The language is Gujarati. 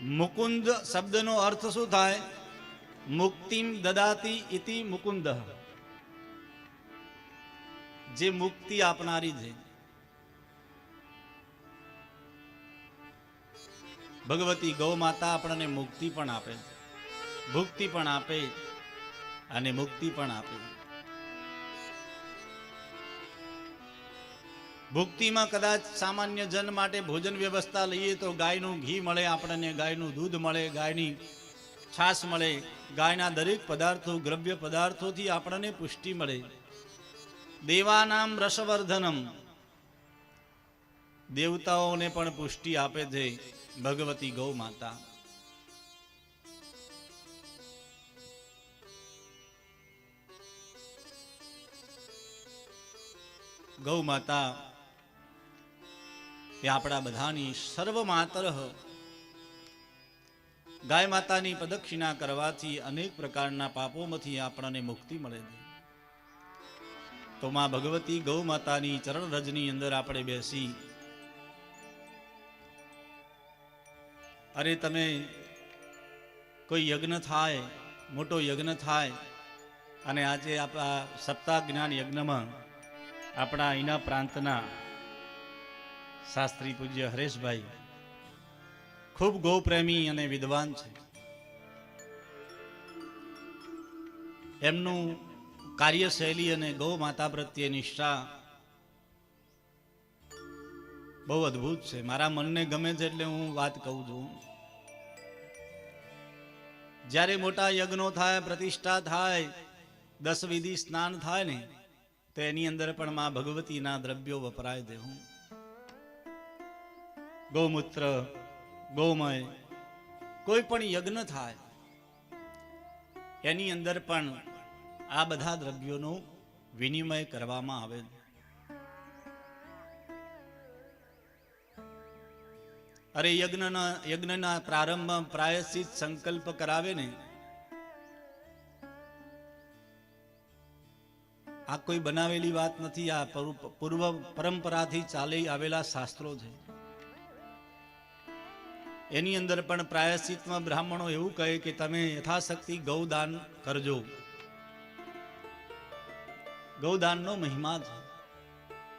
મુકુંદ શબ્દનો અર્થ શું થાય? મુક્તિમ દદાતી ઇતિ મુકુંદ, જે મુક્તિ આપનારી છે. ભગવતી ગૌ માતા આપણને મુક્તિ પણ આપે, ભુક્તિ પણ આપે અને મુક્તિ પણ આપે. ભુક્તિમાં કદાચ સામાન્ય જન માટે ભોજન વ્યવસ્થા લઈએ તો ગાયનું ઘી મળે આપણને, ગાયનું દૂધ મળે, ગાયની છાશ મળે, ગાયના દરેક પદાર્થો દ્રવ્ય પદાર્થોથી આપણને પુષ્ટિ મળે. દેવાનામ રસવર્ધનમ, દેવતાઓને પણ પુષ્ટિ આપે છે ભગવતી ગૌ માતા. ગૌ માતા એ આપણા બધાની સર્વમાતર. ગાય માતાની પ્રદક્ષિણા કરવાથી અનેક પ્રકારના પાપોમાંથી આપણને મુક્તિ મળે છે. તો માં ભગવતી ગૌ માતાની ચરણ રજની અંદર આપણે બેસી, અરે તમે કોઈ યજ્ઞ થાય, મોટો યજ્ઞ થાય, અને આજે આપણા સપ્તાહ જ્ઞાન યજ્ઞમાં આપણા અહીંના પ્રાંતના શાસ્ત્રી પૂજ્ય હરેશભાઈ ખૂબ ગૌપ્રેમી અને વિદ્વાન છે. એમનું કાર્યશૈલી અને ગૌ માતા પ્રત્યે નિષ્ઠા બહુ અદ્ભુત છે. મારા મનને ગમે છે એટલે હું વાત કહું છું. જ્યારે મોટા યજ્ઞો થાય, પ્રતિષ્ઠા થાય, 10 વિધિ સ્નાન થાય ને, તો એની અંદર પણ માં ભગવતીના દ્રવ્યો વપરાય છે. ગૌમૂત્ર, ગૌમય, કોઈ પણ યજ્ઞ થાય એની અંદર પણ આ બધા દ્રવ્યોનો વિનિમય કરવામાં આવે. અરે યજ્ઞના પ્રારંભમાં પ્રાયશ્ચિત સંકલ્પ કરાવે ને, આ કોઈ બનાવેલી વાત નથી, આ પૂર્વ પરંપરાથી ચાલી આવેલા શાસ્ત્રો છે. એની અંદર પણ પ્રાયશ્ચિતમાં બ્રાહ્મણો એવું કહે કે તમે યથાશક્તિ ગૌદાન કરજો. ગૌદાનનો મહિમા છે.